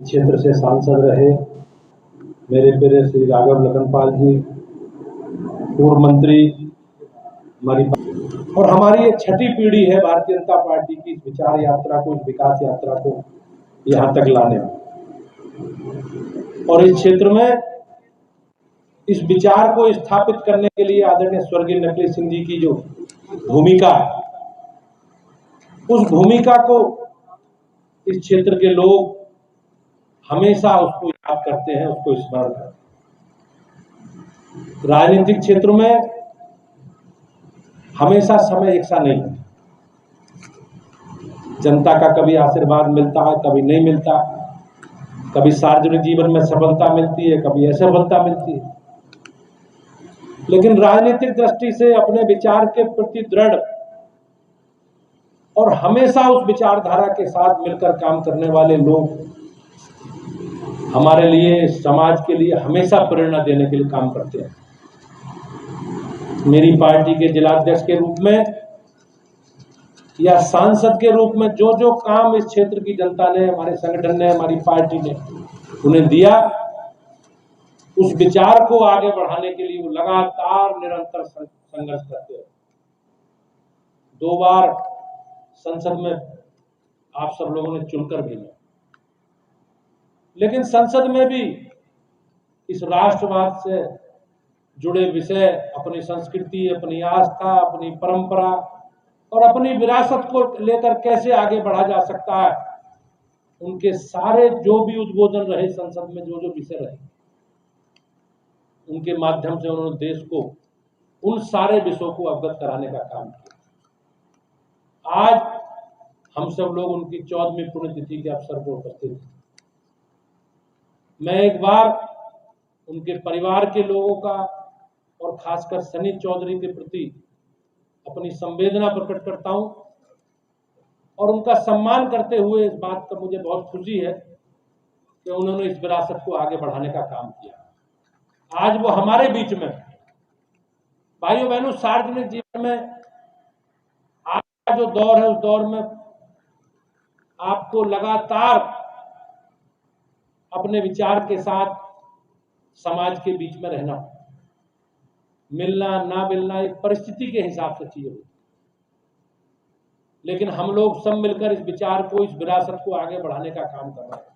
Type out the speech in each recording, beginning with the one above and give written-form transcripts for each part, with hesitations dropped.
क्षेत्र से सांसद रहे मेरे प्रिय श्री राघव लखनपाल जी, पूर्व मंत्री हमारी, और हमारी ये छठी पीढ़ी है भारतीय जनता पार्टी की इस विचार यात्रा को, इस विकास यात्रा को यहाँ तक लाने में। और इस क्षेत्र में इस विचार को स्थापित करने के लिए आदरणीय स्वर्गीय नकली सिंह जी की जो भूमिका, उस भूमिका को इस क्षेत्र के लोग हमेशा उसको याद करते हैं, उसको स्मरण करते हैं। राजनीतिक क्षेत्र में हमेशा समय एक सा नहीं है। जनता का कभी आशीर्वाद मिलता है, कभी नहीं मिलता, कभी सार्वजनिक जीवन में सफलता मिलती है, कभी असफलता मिलती है। लेकिन राजनीतिक दृष्टि से अपने विचार के प्रति दृढ़ और हमेशा उस विचारधारा के साथ मिलकर काम करने वाले लोग हमारे लिए, समाज के लिए हमेशा प्रेरणा देने के लिए काम करते हैं। मेरी पार्टी के जिलाध्यक्ष के रूप में या सांसद के रूप में जो जो काम इस क्षेत्र की जनता ने, हमारे संगठन ने, हमारी पार्टी ने उन्हें दिया, उस विचार को आगे बढ़ाने के लिए वो लगातार निरंतर संघर्ष करते हैं। 2 बार संसद में आप सब लोगों ने चुनकर भेजा, लेकिन संसद में भी इस राष्ट्रवाद से जुड़े विषय, अपनी संस्कृति, अपनी आस्था, अपनी परंपरा और अपनी विरासत को लेकर कैसे आगे बढ़ा जा सकता है, उनके सारे जो भी उद्बोधन रहे संसद में, जो जो विषय रहे, उनके माध्यम से उन्होंने देश को उन सारे विषयों को अवगत कराने का काम किया। आज हम सब लोग उनकी 14वीं पुण्यतिथि के अवसर पर उपस्थित हैं। मैं एक बार उनके परिवार के लोगों का और खासकर सनी चौधरी के प्रति अपनी संवेदना प्रकट करता हूं और उनका सम्मान करते हुए इस बात का मुझे बहुत खुशी है कि उन्होंने इस विरासत को आगे बढ़ाने का काम किया। आज वो हमारे बीच में, भाइयों बहनों, सार्वजनिक जीवन में आज का जो दौर है, उस दौर में आपको लगातार अपने विचार के साथ समाज के बीच में रहना, मिलना ना मिलना एक परिस्थिति के हिसाब से चीजें होती, लेकिन हम लोग सब मिलकर इस विचार को, इस विरासत को आगे बढ़ाने का काम कर रहे हैं।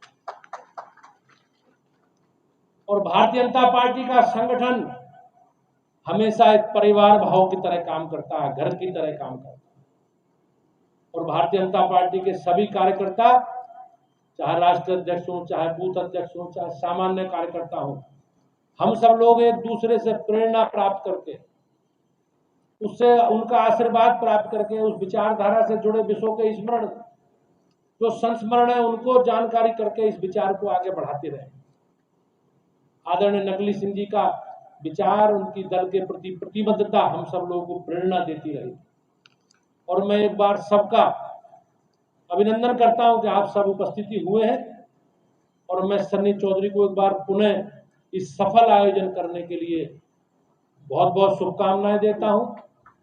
और भारतीय जनता पार्टी का संगठन हमेशा एक परिवार भाव की तरह काम करता है, घर की तरह काम करता है। और भारतीय जनता पार्टी के सभी कार्यकर्ता, चाहे राष्ट्रीय अध्यक्ष हो, चाहे बूथ अध्यक्ष हो, चाहे सामान्य कार्यकर्ता हो, हम सब लोग एक दूसरे से प्रेरणा प्राप्त करके, उससे उनका आशीर्वाद प्राप्त करके, उस विचारधारा से जुड़े विषयों के स्मरण, जो संस्मरण है, उनको जानकारी करके इस विचार को आगे बढ़ाते रहे। आदरणीय नकली सिंह जी का विचार, उनकी दल के प्रति प्रतिबद्धता हम सब लोगों को प्रेरणा देती रही। और मैं एक बार सबका अभिनंदन करता हूं कि आप सब उपस्थिति हुए हैं, और मैं सन्नी चौधरी को एक बार पुनः इस सफल आयोजन करने के लिए बहुत बहुत शुभकामनाएं देता हूं।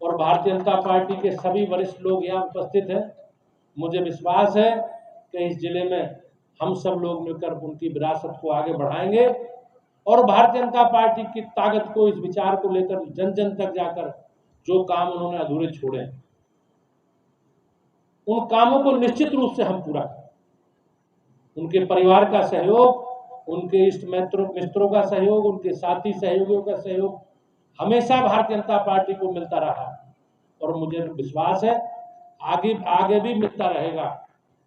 और भारतीय जनता पार्टी के सभी वरिष्ठ लोग यहाँ उपस्थित हैं। मुझे विश्वास है कि इस जिले में हम सब लोग मिलकर उनकी विरासत को आगे बढ़ाएंगे और भारतीय जनता पार्टी की ताकत को, इस विचार को लेकर जन जन तक जाकर जो काम उन्होंने अधूरे छोड़े हैं, उन कामों को निश्चित रूप से हम पूरा करें। उनके परिवार का सहयोग, उनके इष्ट मित्रों का सहयोग, उनके साथी सहयोगियों का सहयोग हमेशा भारतीय जनता पार्टी को मिलता रहा और मुझे विश्वास है आगे भी मिलता रहेगा।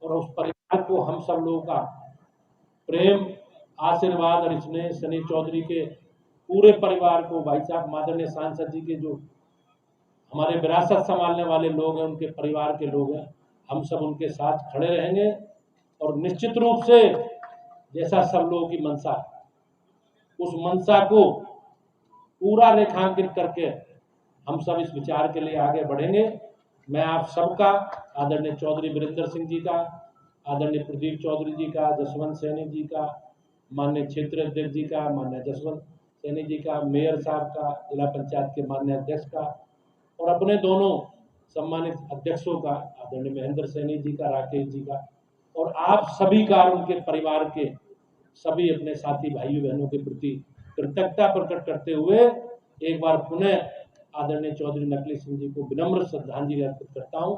और उस परिवार को, हम सब लोगों का प्रेम, आशीर्वाद और स्नेह, सनी चौधरी के पूरे परिवार को, भाई साहब माननीय सांसद जी के जो हमारे विरासत संभालने वाले लोग हैं, उनके परिवार के लोग हैं, हम सब उनके साथ खड़े रहेंगे। और निश्चित रूप से जैसा सब लोगों की मंशा, उस मंशा को पूरा रेखांकित करके हम सब इस विचार के लिए आगे बढ़ेंगे। मैं आप सबका, आदरणीय चौधरी वीरेंद्र सिंह जी का, आदरणीय प्रदीप चौधरी जी का, जसवंत सैनी जी का, माननीय क्षेत्रीय अध्यक्ष जी का, माननीय जसवंत सैनी जी का, मेयर साहब का, जिला पंचायत के माननीय अध्यक्ष का, और अपने दोनों सम्मानित अध्यक्षों का, आदरणीय महेंद्र सैनी जी का, राकेश जी का, और आप सभी का, उनके परिवार के सभी अपने साथी भाइयों बहनों के प्रति कृतज्ञता प्रकट करते हुए एक बार पुनः आदरणीय चौधरी नकली सिंह जी को विनम्र श्रद्धांजलि अर्पित करता हूं।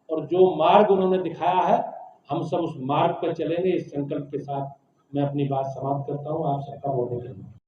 और जो मार्ग उन्होंने दिखाया है, हम सब उस मार्ग पर चलेंगे, इस संकल्प के साथ मैं अपनी बात समाप्त करता हूं। आप सबका बहुत बहुत धन्यवाद।